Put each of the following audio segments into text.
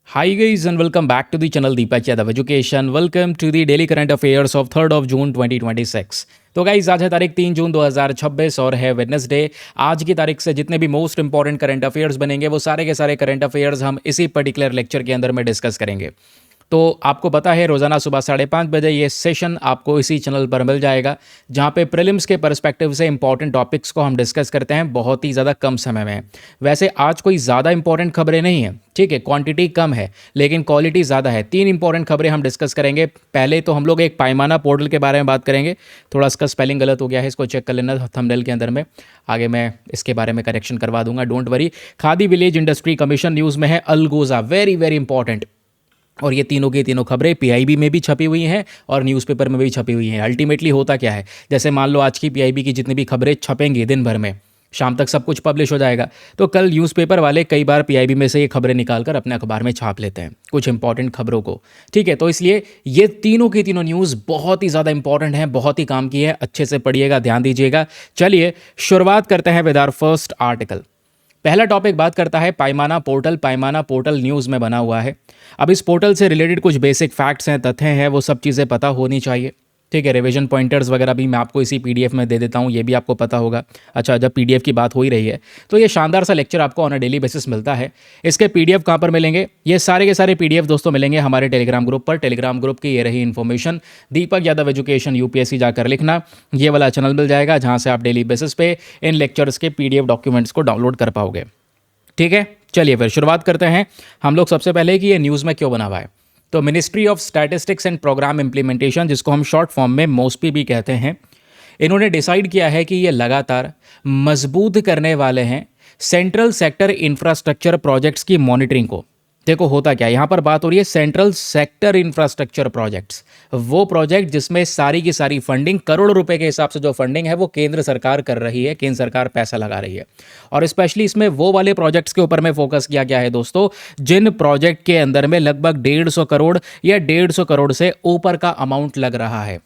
Hi guys and welcome back to the channel Deepak Yadav Education. Welcome to the daily current affairs of 3rd of June 2026. तो guys आज है तारीख 3 जून 2026 और है Wednesday. आज की तारीख से जितने भी मोस्ट इंपॉर्टेंट करंट अफेयर्स बनेंगे वो सारे के सारे करंट अफेयर्स हम इसी पर्टिकुलर लेक्चर के अंदर में डिस्कस करेंगे। तो आपको पता है रोज़ाना सुबह 5:30 बजे ये सेशन आपको इसी चैनल पर मिल जाएगा, जहाँ पे प्रीलिम्स के पर्सपेक्टिव से इंपॉर्टेंट टॉपिक्स को हम डिस्कस करते हैं बहुत ही ज़्यादा कम समय में। वैसे आज कोई ज़्यादा इंपॉर्टेंट खबरें नहीं हैं, ठीक है, क्वांटिटी कम है लेकिन क्वालिटी ज़्यादा है। 3 इंपॉर्टेंट खबरें हम डिस्कस करेंगे। पहले तो हम लोग एक पायमाना पोर्टल के बारे में बात करेंगे। थोड़ा इसका स्पेलिंग गलत हो गया है, इसको चेक कर लेना थंबनेल के अंदर में। आगे मैं इसके बारे में करेक्शन करवा दूंगा, don't worry. Khadi village industry commission news में है अलगोजा, वेरी वेरी इंपॉर्टेंट। और ये तीनों की तीनों खबरें पीआईबी में भी छपी हुई हैं और न्यूज़पेपर में भी छपी हुई हैं। अल्टीमेटली होता क्या है, जैसे मान लो आज की पीआईबी की जितनी भी खबरें छपेंगी दिन भर में, शाम तक सब कुछ पब्लिश हो जाएगा, तो कल न्यूज़पेपर वाले कई बार पीआईबी में से ये खबरें निकालकर अपने अखबार में छाप लेते हैं कुछ इंपॉर्टेंट खबरों को, ठीक है। तो इसलिए ये तीनों की तीनों न्यूज़ बहुत ही ज़्यादा इंपॉर्टेंट है, बहुत ही काम की है, अच्छे से पढ़िएगा, ध्यान दीजिएगा। चलिए शुरुआत करते हैं विद आवर फर्स्ट आर्टिकल। पहला टॉपिक बात करता है पायमाना पोर्टल। पायमाना पोर्टल न्यूज़ में बना हुआ है। अब इस पोर्टल से रिलेटेड कुछ बेसिक फैक्ट्स हैं, तथ्य हैं, वो सब चीज़ें पता होनी चाहिए, ठीक है। रिवीजन पॉइंटर्स वगैरह भी मैं आपको इसी पीडीएफ में दे देता हूँ, ये भी आपको पता होगा। अच्छा, जब पीडीएफ की बात हो ही रही है तो ये शानदार सा लेक्चर आपको ऑन अ डेली बेसिस मिलता है। इसके पीडीएफ कहाँ पर मिलेंगे? ये सारे के सारे पीडीएफ दोस्तों मिलेंगे हमारे टेलीग्राम ग्रुप पर। टेलीग्राम ग्रुप की ये रही information, Deepak Yadav education UPSC जाकर लिखना, ये वाला चैनल मिल जाएगा जहाँ से आप डेली बेसिस पे इन लेक्चर्स के पीडीएफ डॉक्यूमेंट्स को डाउनलोड कर पाओगे, ठीक है। चलिए फिर शुरुआत करते हैं हम लोग सबसे पहले कि ये न्यूज़ में क्यों बना हुआ है। तो ministry of statistics and programme implementation, जिसको हम शॉर्ट फॉर्म में मोस्पी भी कहते हैं, इन्होंने डिसाइड किया है कि ये लगातार मजबूत करने वाले हैं सेंट्रल सेक्टर इंफ्रास्ट्रक्चर प्रोजेक्ट्स की मॉनिटरिंग को। देखो होता क्या है, यहाँ पर बात हो रही है सेंट्रल सेक्टर इंफ्रास्ट्रक्चर प्रोजेक्ट्स, वो प्रोजेक्ट जिसमें सारी की सारी फंडिंग, करोड़ रुपए के हिसाब से जो फंडिंग है वो केंद्र सरकार कर रही है, केंद्र सरकार पैसा लगा रही है। और स्पेशली इसमें वो वाले प्रोजेक्ट्स के ऊपर में फोकस किया गया है दोस्तों, जिन प्रोजेक्ट के अंदर में लगभग 150 करोड़ या 150 करोड़ से ऊपर का अमाउंट लग रहा है,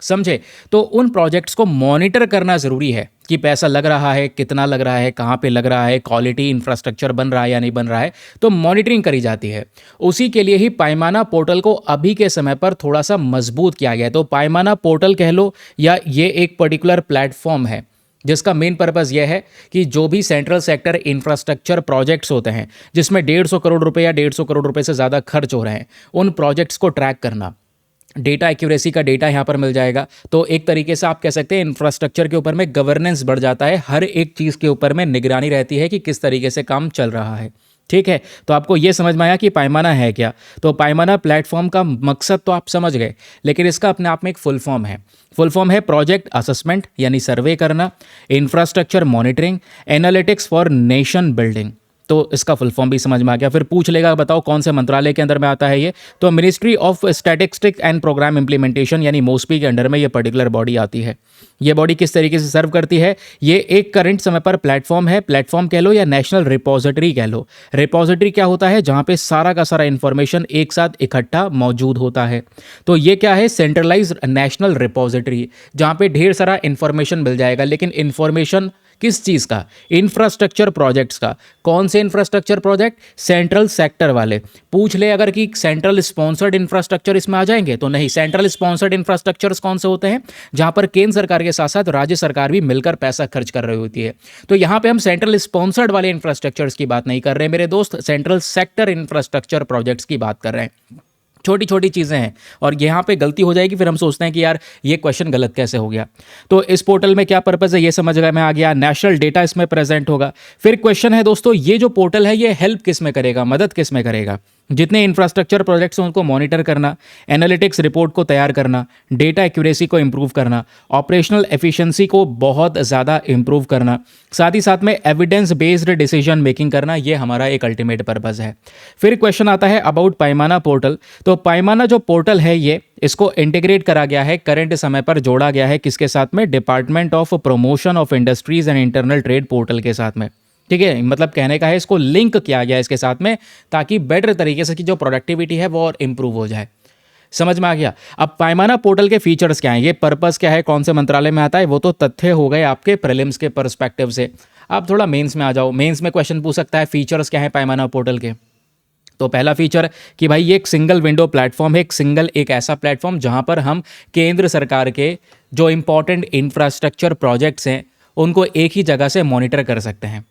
समझे। तो उन प्रोजेक्ट्स को मॉनिटर करना ज़रूरी है कि पैसा लग रहा है, कितना लग रहा है, कहाँ पे लग रहा है, क्वालिटी इंफ्रास्ट्रक्चर बन रहा है या नहीं बन रहा है, तो मॉनिटरिंग करी जाती है। उसी के लिए ही पायमाना पोर्टल को अभी के समय पर थोड़ा सा मजबूत किया गया है। तो पायमाना पोर्टल कह लो या ये एक पर्टिकुलर प्लेटफॉर्म है जिसका मेन पर्पज़ यह है कि जो भी सेंट्रल सेक्टर इंफ्रास्ट्रक्चर प्रोजेक्ट्स होते हैं जिसमें 150 करोड़ रुपए या 150 करोड़ रुपए से ज़्यादा खर्च हो रहे हैं, उन प्रोजेक्ट्स को ट्रैक करना, डेटा एक्यूरेसी का डेटा यहाँ पर मिल जाएगा। तो एक तरीके से आप कह सकते हैं इंफ्रास्ट्रक्चर के ऊपर में गवर्नेंस बढ़ जाता है, हर एक चीज़ के ऊपर में निगरानी रहती है कि किस तरीके से काम चल रहा है, ठीक है। तो आपको ये समझ में आया कि पायमाना है क्या। तो पायमाना प्लेटफॉर्म का मकसद तो आप समझ गए, लेकिन इसका अपने आप में एक फुल फॉर्म है। फुल फॉर्म है प्रोजेक्ट असेसमेंट, यानी सर्वे करना, infrastructure monitoring, analytics for nation building. तो इसका फुल फॉर्म भी समझ में आ गया। फिर पूछ लेगा बताओ कौन से मंत्रालय के अंदर में आता है ये, तो ministry of statistics and programme implementation यानी मोस्पी के अंडर में ये पर्टिकुलर बॉडी आती है। ये बॉडी किस तरीके से सर्व करती है, ये एक करंट समय पर प्लेटफॉर्म है, प्लेटफॉर्म कह लो या नेशनल रिपोजिटरी कह लो। रिपोजिटरी क्या होता है, जहाँ पे सारा का सारा इन्फॉर्मेशन एक साथ इकट्ठा मौजूद होता है। तो ये क्या है, सेंट्रलाइज्ड नेशनल रिपोजिटरी, जहाँ पे ढेर सारा इन्फॉर्मेशन मिल जाएगा। लेकिन इन्फॉर्मेशन किस चीज़ का, इंफ्रास्ट्रक्चर प्रोजेक्ट्स का। कौन से इंफ्रास्ट्रक्चर प्रोजेक्ट, सेंट्रल सेक्टर वाले। पूछ ले अगर कि सेंट्रल स्पॉन्सर्ड इंफ्रास्ट्रक्चर इसमें आ जाएंगे, तो नहीं। सेंट्रल स्पॉन्सर्ड इंफ्रास्ट्रक्चर्स कौन से होते हैं, जहां पर केंद्र सरकार के साथ साथ राज्य सरकार भी मिलकर पैसा खर्च कर रही होती है। तो यहां पे हम सेंट्रल स्पॉन्सर्ड वाले इंफ्रास्ट्रक्चर्स की बात नहीं कर रहे हैं मेरे दोस्त, सेंट्रल सेक्टर इंफ्रास्ट्रक्चर प्रोजेक्ट्स की बात कर रहे हैं। छोटी छोटी चीज़ें हैं और यहाँ पे गलती हो जाएगी, फिर हम सोचते हैं कि यार ये क्वेश्चन गलत कैसे हो गया। तो इस पोर्टल में क्या पर्पज़ है ये समझ में आ गया। नेशनल डेटा इसमें प्रेजेंट होगा। फिर क्वेश्चन है दोस्तों, ये जो पोर्टल है ये हेल्प किस में करेगा, मदद किस में करेगा। जितने इंफ्रास्ट्रक्चर प्रोजेक्ट्स हैं उनको मॉनिटर करना, एनालिटिक्स रिपोर्ट को तैयार करना, डेटा एक्यूरेसी को इंप्रूव करना, ऑपरेशनल एफिशिएंसी को बहुत ज़्यादा इंप्रूव करना, साथ ही साथ में एविडेंस बेस्ड डिसीजन मेकिंग करना, ये हमारा एक अल्टीमेट पर्पज़ है। फिर क्वेश्चन आता है अबाउट पायमाना पोर्टल। तो पायमाना जो पोर्टल है ये, इसको इंटीग्रेट करा गया है, करंट समय पर जोड़ा गया है किसके साथ में, department of promotion of industries and internal trade portal के साथ में, ठीक है। मतलब कहने का है इसको लिंक किया गया इसके साथ में, ताकि बेटर तरीके से की जो प्रोडक्टिविटी है वो और इम्प्रूव हो जाए। समझ में आ गया। अब पायमाना पोर्टल के फीचर्स क्या हैं, ये पर्पस क्या है, कौन से मंत्रालय में आता है, वो तो तथ्य हो गए आपके प्रीलिम्स के पर्सपेक्टिव से। आप थोड़ा मेंस में आ जाओ। मेंस में क्वेश्चन पूछ सकता है फीचर्स क्या है पायमाना पोर्टल के। तो पहला फीचर कि भाई ये एक सिंगल विंडो प्लेटफॉर्म है, एक ऐसा प्लेटफॉर्म जहां पर हम केंद्र सरकार के जो इंपॉर्टेंट इंफ्रास्ट्रक्चर प्रोजेक्ट्स हैं उनको एक ही जगह से मॉनिटर कर सकते हैं,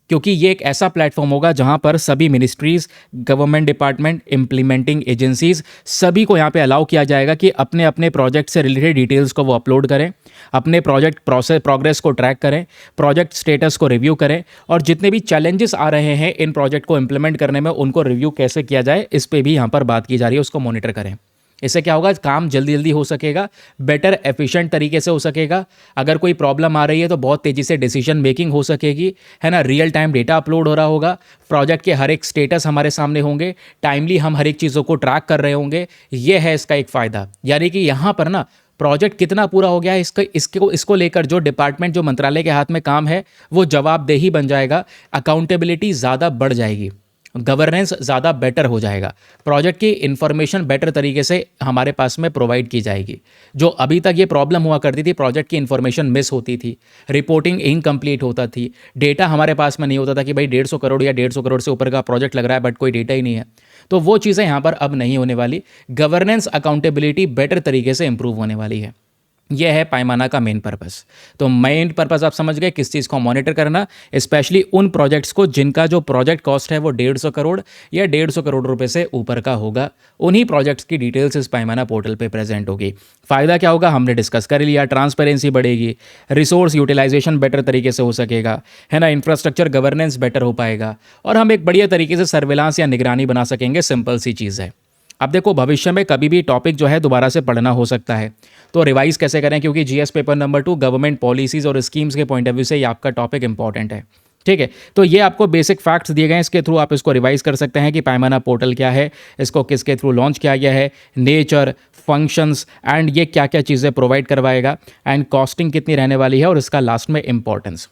क्योंकि ये एक ऐसा प्लेटफॉर्म होगा जहां पर सभी ministries, government department, implementing agencies सभी को यहाँ पे अलाउ किया जाएगा कि अपने अपने प्रोजेक्ट से रिलेटेड डिटेल्स को वो अपलोड करें, अपने प्रोजेक्ट प्रोग्रेस को ट्रैक करें, प्रोजेक्ट स्टेटस को रिव्यू करें, और जितने भी चैलेंजेस आ रहे हैं इन प्रोजेक्ट को इम्प्लीमेंट करने में उनको रिव्यू कैसे किया जाए इस पर भी यहाँ पर बात की जा रही है, उसको मॉनिटर करें। इससे क्या होगा, काम जल्दी जल्दी हो सकेगा, बेटर एफिशिएंट तरीके से हो सकेगा। अगर कोई प्रॉब्लम आ रही है तो बहुत तेज़ी से डिसीजन मेकिंग हो सकेगी, है ना। रियल टाइम डेटा अपलोड हो रहा होगा, प्रोजेक्ट के हर एक स्टेटस हमारे सामने होंगे, टाइमली हम हर एक चीज़ों को ट्रैक कर रहे होंगे। ये है इसका एक फ़ायदा। यानी कि यहाँ पर ना प्रोजेक्ट कितना पूरा हो गया है इसको लेकर जो डिपार्टमेंट, जो मंत्रालय के हाथ में काम है वो जवाबदेही बन जाएगा, अकाउंटेबिलिटी ज़्यादा बढ़ जाएगी, गवर्नेंस ज़्यादा बेटर हो जाएगा, प्रोजेक्ट की इन्फॉर्मेशन बेटर तरीके से हमारे पास में प्रोवाइड की जाएगी। जो अभी तक ये प्रॉब्लम हुआ करती थी, प्रोजेक्ट की इन्फॉर्मेशन मिस होती थी, रिपोर्टिंग इनकम्प्लीट होता थी, डेटा हमारे पास में नहीं होता था कि भाई 150 करोड़ या 150 करोड़ से ऊपर का प्रोजेक्ट लग रहा है बट कोई डेटा ही नहीं है, तो वो चीज़ें यहाँ पर अब नहीं होने वाली। गवर्नेंस, अकाउंटेबिलिटी बेटर तरीके से इंप्रूव होने वाली है। यह है पायमाना का मेन पर्पस। तो मेन पर्पस आप समझ गए, किस चीज़ को मॉनिटर करना, स्पेशली उन प्रोजेक्ट्स को जिनका जो प्रोजेक्ट कॉस्ट है वो 150 करोड़ या 150 करोड़ रुपए से ऊपर का होगा। उन्हीं प्रोजेक्ट्स की डिटेल्स इस पायमाना पोर्टल पे प्रेजेंट होगी। फ़ायदा क्या होगा हमने डिस्कस कर लिया, ट्रांसपेरेंसी बढ़ेगी, रिसोर्स यूटिलाइजेशन बेटर तरीके से हो सकेगा, है ना, इंफ्रास्ट्रक्चर गवर्नेंस बेटर हो पाएगा, और हम एक बढ़िया तरीके से सर्विलांस या निगरानी बना सकेंगे। सिंपल सी चीज़ है। अब देखो, भविष्य में कभी भी टॉपिक जो है दोबारा से पढ़ना हो सकता है, तो रिवाइज कैसे करें, क्योंकि GS paper number 2 government policies और स्कीम्स के पॉइंट ऑफ व्यू से ये आपका टॉपिक इंपॉर्टेंट है। ठीक है, तो ये आपको बेसिक फैक्ट्स दिए गए हैं, इसके थ्रू आप इसको रिवाइज कर सकते हैं कि पायमाना पोर्टल क्या है, इसको किसके थ्रू लॉन्च किया गया है, नेचर, फंक्शंस एंड ये क्या क्या चीज़ें प्रोवाइड करवाएगा, एंड कॉस्टिंग कितनी रहने वाली है, और इसका लास्ट में इंपॉर्टेंस।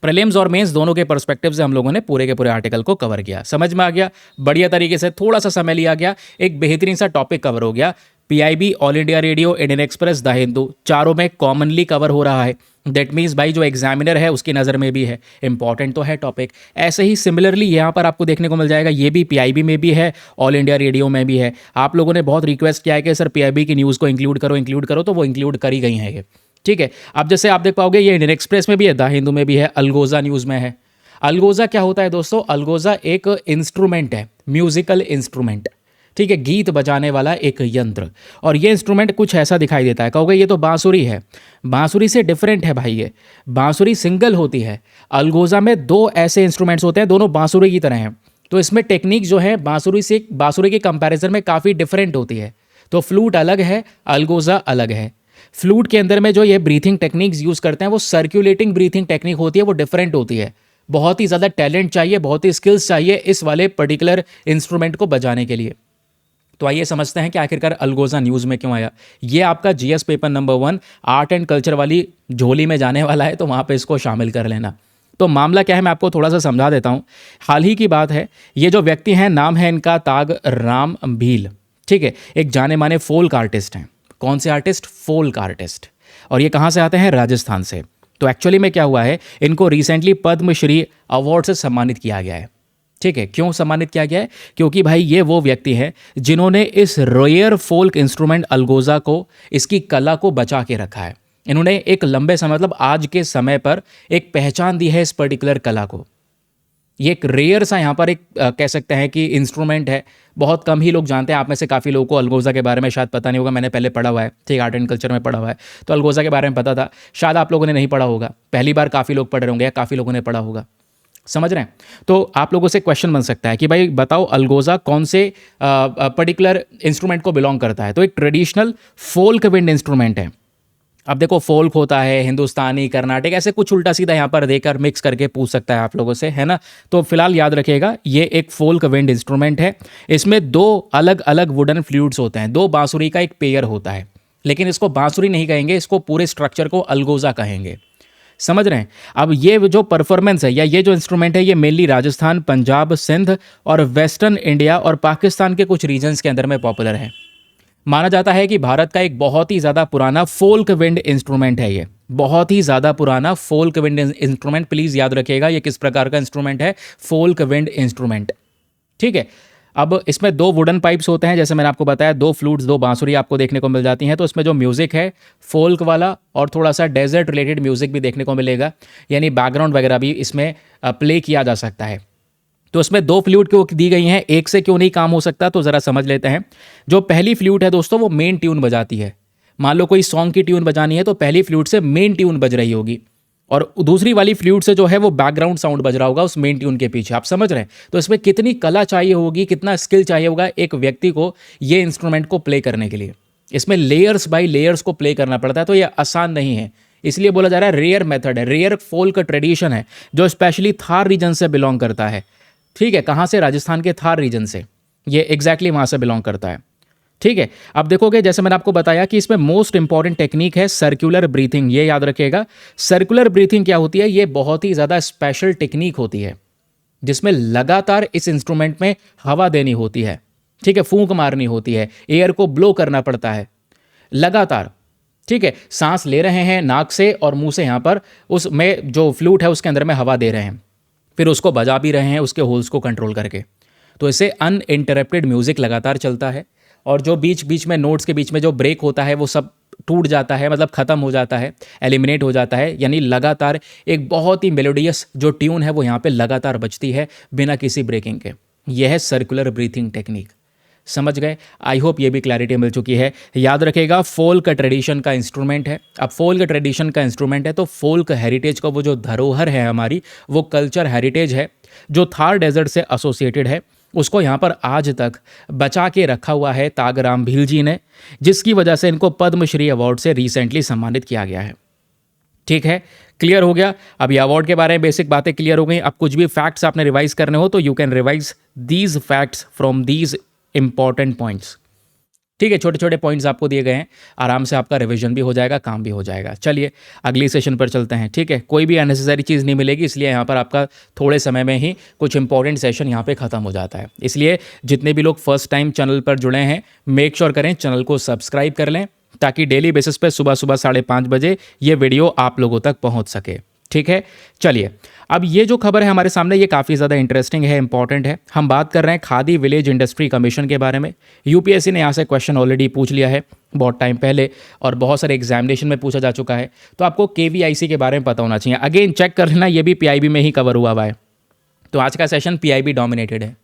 प्रीलिम्स और मेंस दोनों के पर्सपेक्टिव से हम लोगों ने पूरे के पूरे आर्टिकल को कवर किया। समझ में आ गया, बढ़िया तरीके से, थोड़ा सा समय लिया गया, एक बेहतरीन सा टॉपिक कवर हो गया। PIB, all India radio, Indian express, the Hindu, चारों में कॉमनली कवर हो रहा है। दैट मीन्स भाई जो एग्जामिनर है उसकी नज़र में भी है, इंपॉर्टेंट तो है टॉपिक। ऐसे ही सिमिलरली यहाँ पर आपको देखने को मिल जाएगा, ये भी पीआईबी में भी है, ऑल इंडिया रेडियो में भी है। आप लोगों ने बहुत रिक्वेस्ट किया है कि सर पीआईबी की न्यूज़ को इंक्लूड करो, तो वो इंक्लूड करी गई हैं ये। ठीक है, अब जैसे आप देख पाओगे ये इंडियन एक्सप्रेस में भी है, द हिंदू में भी है, अलगोजा न्यूज़ में है। अलगोजा क्या होता है दोस्तों, अलगोजा एक इंस्ट्रूमेंट है, म्यूजिकल इंस्ट्रूमेंट। ठीक है, गीत बजाने वाला एक यंत्र, और ये इंस्ट्रूमेंट कुछ ऐसा दिखाई देता है। कहोगे ये तो बांसुरी है, बांसुरी से डिफरेंट है भाई, ये बांसुरी सिंगल होती है, अलगोजा में 2 ऐसे इंस्ट्रूमेंट्स होते हैं, दोनों बांसुरी की तरह हैं। तो इसमें टेक्निक जो है बांसुरी के कंपैरिजन में काफ़ी डिफरेंट होती है। तो फ्लूट अलग है, अलगोजा अलग है। फ्लूट के अंदर में जो ये ब्रीथिंग टेक्निक्स यूज़ करते हैं वो सर्कुलेटिंग ब्रीथिंग टेक्निक होती है, वो डिफरेंट होती है। बहुत ही ज़्यादा टैलेंट चाहिए, बहुत ही स्किल्स चाहिए इस वाले पर्टिकुलर इंस्ट्रूमेंट को बजाने के लिए। तो आइए समझते हैं कि आखिरकार अलगोजा न्यूज़ में क्यों आया। ये आपका GS paper number 1 art and culture वाली झोली में जाने वाला है, तो वहाँ पे इसको शामिल कर लेना। तो मामला क्या है मैं आपको थोड़ा सा समझा देता हूँ। हाल ही की बात है, ये जो व्यक्ति हैं नाम है इनका ताग राम भील। ठीक है, एक जाने माने फोल्क आर्टिस्ट हैं। कौन से आर्टिस्ट? Folk artist. और ये कहाँ से आते हैं? राजस्थान से। तो एक्चुअली में क्या हुआ है, इनको रिसेंटली पद्मश्री अवार्ड से सम्मानित किया गया है। ठीक है, क्यों सम्मानित किया गया है? क्योंकि भाई ये वो व्यक्ति हैं जिन्होंने इस रेयर फोल्क इंस्ट्रूमेंट अलगोजा को, इसकी कला को बचा के रखा है। इन्होंने एक लंबे समय, मतलब आज के समय पर एक पहचान दी है इस पर्टिकुलर कला को। ये एक रेयर सा यहाँ पर एक कह सकते हैं कि इंस्ट्रूमेंट है, बहुत कम ही लोग जानते हैं। आप में से काफ़ी लोगों को अलगोजा के बारे में शायद पता नहीं होगा, मैंने पहले पढ़ा हुआ है, ठीक, आर्ट एंड कल्चर में पढ़ा हुआ है, तो अलगोजा के बारे में पता था। शायद आप लोगों ने नहीं पढ़ा होगा, पहली बार काफ़ी लोग पढ़ रहे होंगे या काफ़ी लोगों ने पढ़ा होगा। समझ रहे हैं? तो आप लोगों से क्वेश्चन बन सकता है कि भाई बताओ अलगोजा कौन से पर्टिकुलर इंस्ट्रूमेंट को बिलोंग करता है। तो एक ट्रेडिशनल फोल्क विंड इंस्ट्रूमेंट है। अब देखो, फोल्क होता है हिंदुस्तानी, कर्नाटक, ऐसे कुछ उल्टा सीधा यहाँ पर देकर मिक्स करके पूछ सकता है आप लोगों से, है ना। तो फिलहाल याद रखिएगा ये एक फोल्क विंड इंस्ट्रूमेंट है। इसमें 2 अलग अलग वुडन फ्लूट्स होते हैं, 2 बांसुरी का एक पेयर होता है, लेकिन इसको बांसुरी नहीं कहेंगे, इसको पूरे स्ट्रक्चर को अलगोजा कहेंगे। समझ रहे हैं? अब ये जो परफॉर्मेंस है या ये जो इंस्ट्रूमेंट है, ये मेनली राजस्थान, पंजाब, सिंध और वेस्टर्न इंडिया और पाकिस्तान के कुछ रीजन्स के अंदर में पॉपुलर है। माना जाता है कि भारत का एक बहुत ही ज़्यादा पुराना फोल्क विंड इंस्ट्रूमेंट है, ये बहुत ही ज़्यादा पुराना फोल्क विंड इंस्ट्रूमेंट। प्लीज़ याद रखिएगा ये किस प्रकार का इंस्ट्रूमेंट है, फोल्क विंड इंस्ट्रूमेंट। ठीक है, अब इसमें 2 वुडन पाइप्स होते हैं, जैसे मैंने आपको बताया, 2 फ्लूट्स, 2 बांसुरी आपको देखने को मिल जाती हैं। तो इसमें जो म्यूज़िक है फोल्क वाला और थोड़ा सा डेजर्ट रिलेटेड म्यूज़िक भी देखने को मिलेगा, यानी बैकग्राउंड वगैरह भी इसमें प्ले किया जा सकता है। तो इसमें 2 फ्लूट क्यों दी गई हैं, एक से क्यों नहीं काम हो सकता, तो ज़रा समझ लेते हैं। जो पहली फ्लूट है दोस्तों वो मेन ट्यून बजाती है। मान लो कोई सॉन्ग की ट्यून बजानी है तो पहली फ्लूट से मेन ट्यून बज रही होगी, और दूसरी वाली फ्लूट से जो है वो बैकग्राउंड साउंड बज रहा होगा उस मेन ट्यून के पीछे। आप समझ रहे हैं? तो इसमें कितनी कला चाहिए होगी, कितना स्किल चाहिए होगा एक व्यक्ति को ये इंस्ट्रूमेंट को प्ले करने के लिए। इसमें लेयर्स बाय लेयर्स को प्ले करना पड़ता है, तो ये आसान नहीं है। इसलिए बोला जा रहा है रेयर मेथड है, रेयर फोल्क ट्रेडिशन है, जो स्पेशली थार रीजन से बिलोंग करता है। ठीक है, कहाँ से? राजस्थान के थार रीजन से, ये एग्जैक्टली वहाँ से बिलोंग करता है। ठीक है, अब देखोगे जैसे मैंने आपको बताया कि इसमें मोस्ट इंपॉर्टेंट टेक्निक है सर्कुलर ब्रीथिंग, ये याद रखिएगा। सर्कुलर ब्रीथिंग क्या होती है? ये बहुत ही ज़्यादा स्पेशल टेक्निक होती है जिसमें लगातार इस इंस्ट्रूमेंट में हवा देनी होती है। ठीक है, फूंक मारनी होती है, एयर को ब्लो करना पड़ता है लगातार। ठीक है, सांस ले रहे हैं नाक से और मुंह से, यहाँ पर उसमें जो फ्लूट है उसके अंदर में हवा दे रहे हैं, फिर उसको बजा भी रहे हैं उसके होल्स को कंट्रोल करके। तो इससे अनइंटरप्टेड म्यूजिक लगातार चलता है, और जो बीच बीच में नोट्स के बीच में जो ब्रेक होता है वो सब टूट जाता है, मतलब ख़त्म हो जाता है, एलिमिनेट हो जाता है। यानी लगातार एक बहुत ही मेलोडियस जो ट्यून है वो यहाँ पे लगातार बजती है बिना किसी ब्रेकिंग के। यह है सर्कुलर ब्रीथिंग टेक्निक। समझ गए? आई होप ये भी क्लैरिटी मिल चुकी है। याद रखेगा फोल्क ट्रेडिशन का इंस्ट्रूमेंट है। अब फोल्क ट्रेडिशन का इंस्ट्रूमेंट है तो फोल्क हेरिटेज का वो जो धरोहर है हमारी, वो कल्चर हेरिटेज है जो थार डेजर्ट से एसोसिएटेड है, उसको यहाँ पर आज तक बचा के रखा हुआ है तागराम भील जी ने, जिसकी वजह से इनको पद्मश्री अवार्ड से रिसेंटली सम्मानित किया गया है। ठीक है, क्लियर हो गया? अब ये अवार्ड के बारे में बेसिक बातें क्लियर हो गई। अब कुछ भी फैक्ट्स आपने रिवाइज करने हो तो you can revise these facts from these important points. ठीक है, छोटे छोटे पॉइंट्स आपको दिए गए हैं, आराम से आपका रिवीजन भी हो जाएगा, काम भी हो जाएगा। चलिए अगली सेशन पर चलते हैं। ठीक है, कोई भी अननेसेसरी चीज़ नहीं मिलेगी, इसलिए यहाँ पर आपका थोड़े समय में ही कुछ इंपॉर्टेंट सेशन यहाँ पे ख़त्म हो जाता है। इसलिए जितने भी लोग फर्स्ट टाइम चैनल पर जुड़े हैं, मेक श्योर करें चैनल को सब्सक्राइब कर लें, ताकि डेली बेसिस पे सुबह सुबह 5:30 बजे ये वीडियो आप लोगों तक पहुँच सके। ठीक है, चलिए अब ये जो खबर है हमारे सामने, ये काफ़ी ज़्यादा इंटरेस्टिंग है, इंपॉर्टेंट है। हम बात कर रहे हैं खादी विलेज इंडस्ट्री कमीशन के बारे में। यूपीएससी ने यहाँ से क्वेश्चन ऑलरेडी पूछ लिया है बहुत टाइम पहले, और बहुत सारे एग्जामिनेशन में पूछा जा चुका है, तो आपको केवीआईसी के बारे में पता होना चाहिए। अगेन चेक कर लेना, ये भी पीआईबी में ही कवर हुआ है। तो आज का सेशन पीआईबी डोमिनेटेड है।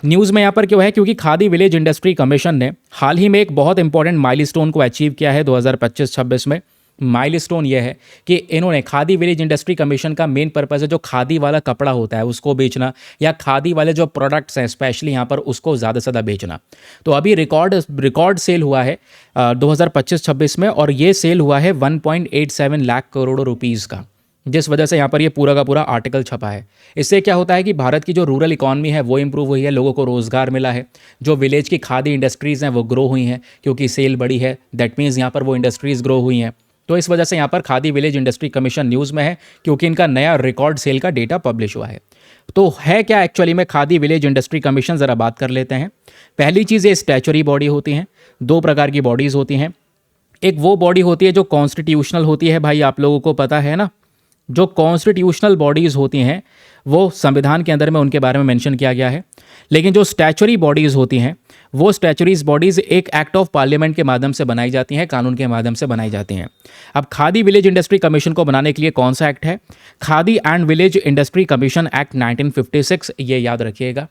न्यूज़ में यहाँ पर क्यों है? क्योंकि खादी विलेज इंडस्ट्री कमीशन ने हाल ही में एक बहुत इंपॉर्टेंट माइलस्टोन को अचीव किया है 2025-26 में। माइलस्टोन यह है कि इन्होंने, खादी विलेज इंडस्ट्री कमीशन का मेन पर्पस है जो खादी वाला कपड़ा होता है उसको बेचना, या खादी वाले जो प्रोडक्ट्स हैं स्पेशली यहाँ पर उसको ज़्यादा से ज़्यादा बेचना। तो अभी रिकॉर्ड सेल हुआ है 2025-26 में, और ये सेल हुआ है 1.87 लाख करोड़ रुपीज़ का, जिस वजह से यहाँ पर ये पूरा का पूरा आर्टिकल छपा है। इससे क्या होता है कि भारत की जो रूरल इकॉनमी है वो इंप्रूव हुई है, लोगों को रोज़गार मिला है, जो विलेज की खादी इंडस्ट्रीज़ हैं वो ग्रो हुई हैं क्योंकि सेल बढ़ी है। दैट मीन्स यहाँ पर वो इंडस्ट्रीज़ ग्रो हुई हैं। तो इस वजह से यहाँ पर khadi village industry commission news में है, क्योंकि इनका नया रिकॉर्ड सेल का डेटा पब्लिश हुआ है। तो है क्या एक्चुअली में खादी विलेज इंडस्ट्री कमीशन, ज़रा बात कर लेते हैं। पहली चीज़, ये स्टैचुरी बॉडी होती हैं। 2 प्रकार की बॉडीज़ होती हैं। एक वो बॉडी होती है जो कॉन्स्टिट्यूशनल होती है, भाई आप लोगों को पता है ना, जो कॉन्स्टिट्यूशनल बॉडीज़ होती हैं वो संविधान के अंदर में उनके बारे में मेंशन किया गया है। लेकिन जो स्टैचुरी बॉडीज़ होती हैं वो स्टैचुरीज बॉडीज़ एक एक्ट ऑफ पार्लियामेंट के माध्यम से बनाई जाती हैं, कानून के माध्यम से बनाई जाती हैं। अब खादी विलेज इंडस्ट्री कमीशन को बनाने के लिए कौन सा एक्ट है? Khadi and village industry commission act 1956, ये याद रखिएगा।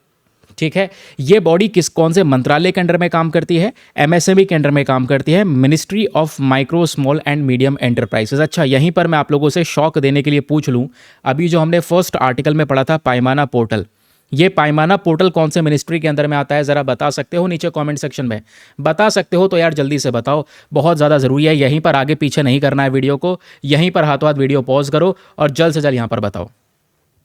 ठीक है, ये बॉडी कौन से मंत्रालय के अंडर में काम करती है? एमएसएमई के अंडर में काम करती है, ministry of micro small and medium enterprises. अच्छा, यहीं पर मैं आप लोगों से शौक देने के लिए पूछ लूँ, अभी जो हमने फर्स्ट आर्टिकल में पढ़ा था पायमाना पोर्टल, ये पायमाना पोर्टल कौन से मिनिस्ट्री के अंदर में आता है? ज़रा बता सकते हो? नीचे कमेंट सेक्शन में बता सकते हो तो यार जल्दी से बताओ, बहुत ज़्यादा ज़रूरी है। यहीं पर आगे पीछे नहीं करना है वीडियो को, यहीं पर हाथों हाथ वीडियो पॉज करो और जल्द से जल्द यहाँ पर बताओ।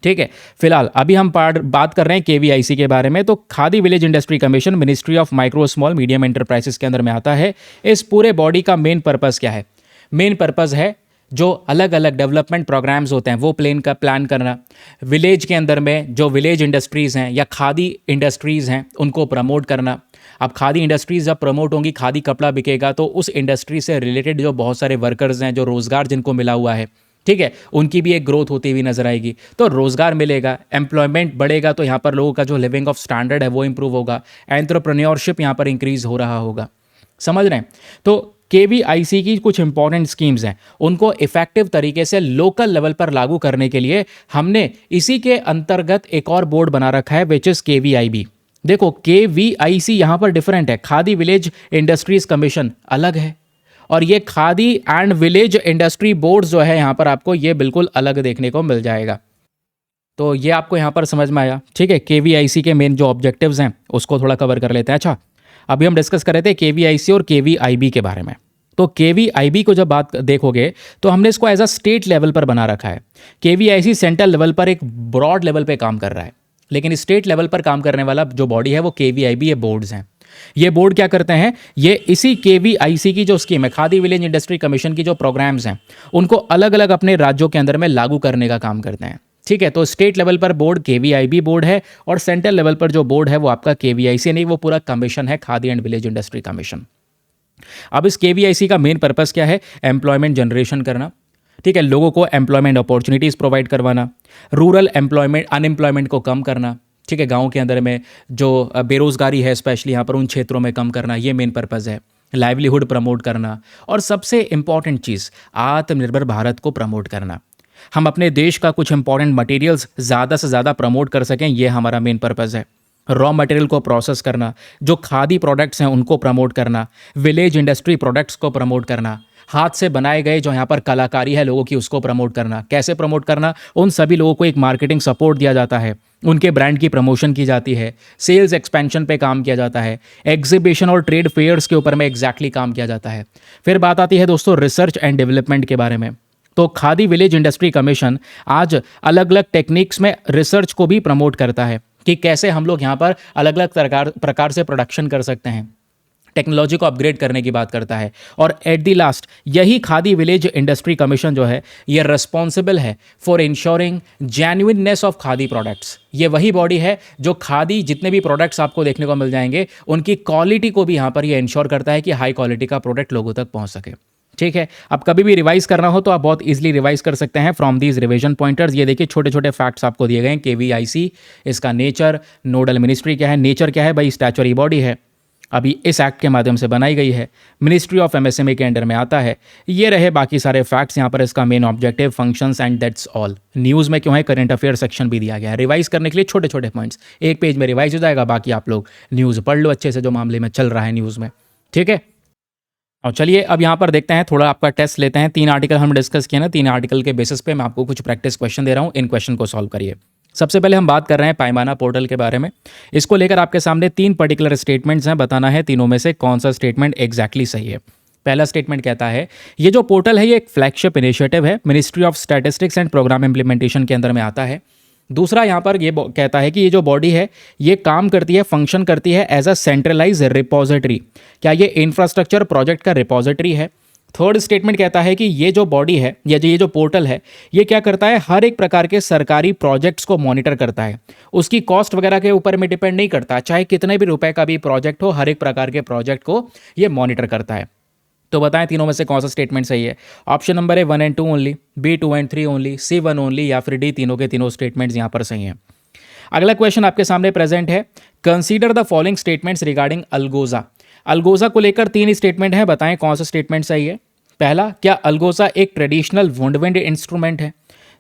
ठीक है, फिलहाल अभी हम बात कर रहे हैं केवीआईसी के बारे में। तो khadi village industry commission ministry of micro small medium enterprises के अंदर में आता है। इस पूरे बॉडी का मेन पर्पस क्या है? मेन पर्पस है जो अलग अलग डेवलपमेंट प्रोग्राम्स होते हैं वो प्लान करना, विलेज के अंदर में जो विलेज इंडस्ट्रीज़ हैं या खादी इंडस्ट्रीज़ हैं उनको प्रमोट करना। अब खादी इंडस्ट्रीज़ जब प्रमोट होंगी, खादी कपड़ा बिकेगा, तो उस इंडस्ट्री से रिलेटेड जो बहुत सारे वर्कर्स हैं, जो रोज़गार जिनको मिला हुआ है, ठीक है, उनकी भी एक ग्रोथ होती हुई नजर आएगी, तो रोजगार मिलेगा, एम्प्लॉयमेंट बढ़ेगा, तो यहाँ पर लोगों का जो लिविंग ऑफ स्टैंडर्ड है वो इंप्रूव होगा, एंटरप्रेन्योरशिप यहाँ पर इंक्रीज हो रहा होगा। समझ रहे हैं? तो केवीआईसी की कुछ इंपॉर्टेंट स्कीम्स हैं, उनको इफेक्टिव तरीके से लोकल लेवल पर लागू करने के लिए हमने इसी के अंतर्गत एक और बोर्ड बना रखा है, विच इज केवीआईबी। देखो, केवीआईसी यहां पर डिफरेंट है, खादी विलेज इंडस्ट्रीज कमीशन अलग है, और ये khadi and village industry board जो है यहां पर आपको ये बिल्कुल अलग देखने को मिल जाएगा। तो ये आपको यहां पर समझ में आया? ठीक है, केवीआईसी के मेन जो ऑब्जेक्टिव्स हैं उसको थोड़ा कवर कर लेते हैं। अच्छा, अभी हम डिस्कस कर रहे थे केवीआईसी और केवीआईबी के बारे में। तो केवीआईबी को जब बात देखोगे तो हमने इसको एज अ स्टेट लेवल पर बना रखा है। केवीआईसी सेंट्रल लेवल पर एक ब्रॉड लेवल पे काम कर रहा है, लेकिन स्टेट लेवल पर काम करने वाला जो बॉडी है वो केवीआईबी, ये बोर्ड्स हैं। ये बोर्ड क्या करते हैं, ये इसी केवीआईसी की जो स्कीम है, खादी विलेज इंडस्ट्री कमीशन की जो प्रोग्राम्स हैं, उनको अलग अलग अपने राज्यों के अंदर में लागू करने का काम करते हैं। ठीक है, तो स्टेट लेवल पर बोर्ड केवीआईबी बोर्ड है, और सेंट्रल लेवल पर जो बोर्ड है वो आपका केवीआईसी नहीं, वो पूरा कमीशन है, khadi and village industry commission. अब इस केवीआईसी का मेन पर्पस क्या है? एम्प्लॉयमेंट जनरेशन करना। ठीक है, लोगों को एम्प्लॉयमेंट अपॉर्चुनिटीज़ प्रोवाइड करवाना, रूरल एम्प्लॉयमेंट अनएम्प्लॉयमेंट को कम करना। ठीक है, गाँव के अंदर में जो बेरोजगारी है स्पेशली यहाँ पर उन क्षेत्रों में कम करना, ये मेन पर्पज़ है। लाइवलीहुड प्रमोट करना, और सबसे इंपॉर्टेंट चीज़ आत्मनिर्भर भारत को प्रमोट करना। हम अपने देश का कुछ इंपॉर्टेंट मटेरियल्स ज़्यादा से ज़्यादा प्रमोट कर सकें, ये हमारा मेन पर्पज़ है। रॉ मटेरियल को प्रोसेस करना, जो खादी प्रोडक्ट्स हैं उनको प्रमोट करना, विलेज इंडस्ट्री प्रोडक्ट्स को प्रमोट करना, हाथ से बनाए गए जो यहाँ पर कलाकारी है लोगों की उसको प्रमोट करना। कैसे प्रमोट करना? उन सभी लोगों को एक मार्केटिंग सपोर्ट दिया जाता है, उनके ब्रांड की प्रमोशन की जाती है, सेल्स एक्सपेंशन पे काम किया जाता है, एग्जीबिशन और ट्रेड फेयर्स के ऊपर में एग्जैक्टली काम किया जाता है। फिर बात आती है दोस्तों रिसर्च एंड डेवलपमेंट के बारे में। तो खादी विलेज इंडस्ट्री कमीशन आज अलग अलग टेक्निक्स में रिसर्च को भी प्रमोट करता है कि कैसे हम लोग यहाँ पर अलग अलग प्रकार से प्रोडक्शन कर सकते हैं, टेक्नोलॉजी को अपग्रेड करने की बात करता है। और एट दी लास्ट यही खादी विलेज इंडस्ट्री कमीशन जो है ये रिस्पॉन्सिबल है for ensuring genuineness of khadi products. ये वही बॉडी है जो खादी जितने भी प्रोडक्ट्स आपको देखने को मिल जाएंगे उनकी क्वालिटी को भी यहाँ पर ये इंश्योर करता है कि हाई क्वालिटी का प्रोडक्ट लोगों तक पहुँच सके। ठीक है, अब कभी भी रिवाइज करना हो तो आप बहुत इजीली रिवाइज कर सकते हैं फ्रॉम दीज रिवीजन पॉइंटर्स। ये देखिए छोटे छोटे फैक्ट्स आपको दिए गए हैं। केवीआईसी, इसका नेचर, नोडल मिनिस्ट्री क्या है, नेचर क्या है भाई, स्टैच्यूटरी बॉडी है, अभी इस एक्ट के माध्यम से बनाई गई है, मिनिस्ट्री ऑफ एमएसएमई के अंडर में आता है। ये रहे बाकी सारे फैक्ट्स यहाँ पर, इसका main objective, functions and that's all. News में क्यों है, करंट अफेयर सेक्शन भी दिया गया है रिवाइज करने के लिए। छोटे छोटे पॉइंट्स एक पेज में रिवाइज हो जाएगा, बाकी आप लोग न्यूज़ पढ़ लो अच्छे से जो मामले में चल रहा है न्यूज़ में। ठीक है, और चलिए अब यहाँ पर देखते हैं, थोड़ा आपका टेस्ट लेते हैं। 3 आर्टिकल हम डिस्कस किए ना, 3 आर्टिकल के बेसिस पे मैं आपको कुछ प्रैक्टिस क्वेश्चन दे रहा हूँ, इन क्वेश्चन को सॉल्व करिए। सबसे पहले हम बात कर रहे हैं पायमाना पोर्टल के बारे में। इसको लेकर आपके सामने 3 पर्टिकुलर स्टेटमेंट्स हैं, बताना है तीनों में से कौन सा स्टेटमेंट एग्जैक्टली सही है। पहला स्टेटमेंट कहता है ये जो पोर्टल है ये एक फ्लैगशिप इनिशिएटिव है, ministry of statistics and programme implementation के अंदर में आता है। दूसरा यहाँ पर ये कहता है कि ये जो बॉडी है ये काम करती है, फंक्शन करती है एज अ सेंट्रलाइज रिपोजिटरी। क्या ये इंफ्रास्ट्रक्चर प्रोजेक्ट का रिपोजिटरी है? थर्ड स्टेटमेंट कहता है कि ये जो बॉडी है या ये जो पोर्टल है ये क्या करता है, हर एक प्रकार के सरकारी प्रोजेक्ट्स को मॉनिटर करता है। उसकी कॉस्ट वगैरह के ऊपर में डिपेंड नहीं करता, चाहे कितने भी रुपए का भी प्रोजेक्ट हो, हर एक प्रकार के प्रोजेक्ट को ये मॉनिटर करता है। तो बताएं तीनों में से कौन सा स्टेटमेंट सही है। ऑप्शन नंबर है 1 and 2 only, B 2 and 3 only, C 1 only, या फिर डी तीनों के तीनों स्टेटमेंट्स यहाँ पर सही हैं। अगला क्वेश्चन आपके सामने प्रेजेंट है, consider the following statements regarding algoza. अलगोजा को लेकर 3 स्टेटमेंट है, बताएं कौन सा स्टेटमेंट सही है। पहला, क्या अलगोजा एक ट्रेडिशनल वुडविंड इंस्ट्रूमेंट है?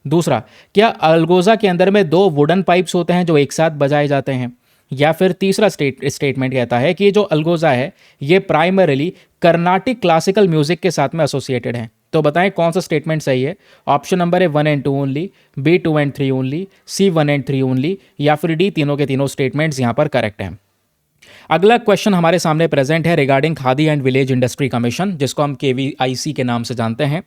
दूसरा, क्या अलगोजा के अंदर में 2 वुडन पाइप्स होते हैं जो एक साथ बजाए जाते हैं? या फिर तीसरा स्टेटमेंट कहता है कि ये जो अलगोजा है ये प्राइमरीली कर्नाटिक क्लासिकल म्यूजिक के साथ में एसोसिएटेड है। तो बताएं कौन सा स्टेटमेंट सही है। ऑप्शन नंबर है 1 and 2 only, B 2 and 3 only, C 1 and 3 only, या फिर डी तीनों के तीनों स्टेटमेंट्स यहाँ पर करेक्ट हैं। अगला क्वेश्चन हमारे सामने प्रेजेंट है regarding khadi and village industry commission, जिसको हम केवीआईसी के नाम से जानते हैं।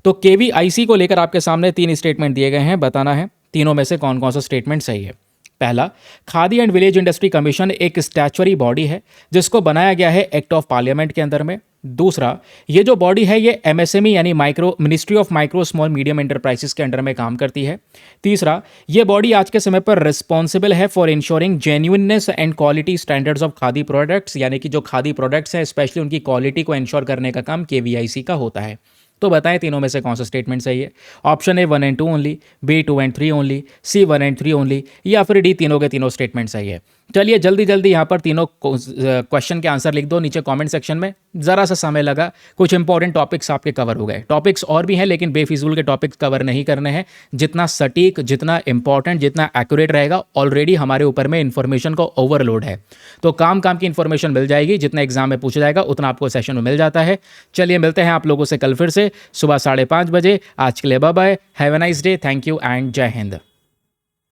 तो केवीआईसी को लेकर आपके सामने 3 स्टेटमेंट दिए गए हैं, बताना है तीनों में से कौन कौन सा स्टेटमेंट सही है। पहला, khadi and village industry commission एक स्टैच्यूटरी बॉडी है जिसको बनाया गया है एक्ट ऑफ पार्लियामेंट के अंदर में। दूसरा, ये जो बॉडी है ये एमएसएमई यानी ministry of micro small medium enterprises के अंडर में काम करती है। तीसरा, ये बॉडी आज के समय पर रिस्पॉन्सिबल है for ensuring genuineness and quality standards of khadi products, यानी कि जो खादी प्रोडक्ट्स हैं स्पेशली उनकी क्वालिटी को इंश्योर करने का काम केवीआईसी का होता है। तो बताएं तीनों में से कौन सा स्टेटमेंट सही है। Option A 1 and 2 only, B 2 and 3 only, C 1 and 3 only, या फिर डी तीनों के तीनों स्टेटमेंट सही है। चलिए जल्दी जल्दी यहाँ पर तीनों क्वेश्चन के आंसर लिख दो नीचे कमेंट सेक्शन में। ज़रा सा समय लगा, कुछ इंपॉर्टेंट टॉपिक्स आपके कवर हो गए। टॉपिक्स और भी हैं लेकिन बेफिजूल के टॉपिक्स कवर नहीं करने हैं। जितना सटीक, जितना इंपॉर्टेंट, जितना एक्यूरेट रहेगा, ऑलरेडी हमारे ऊपर में इन्फॉर्मेशन का ओवरलोड है, तो काम काम की इन्फॉर्मेशन मिल जाएगी। जितना एग्जाम में पूछा जाएगा उतना आपको सेशन में मिल जाता है। चलिए मिलते हैं आप लोगों से कल फिर से सुबह 5:30 बजे। आज के लिए bye bye, have a nice day, thank you and जय हिंद।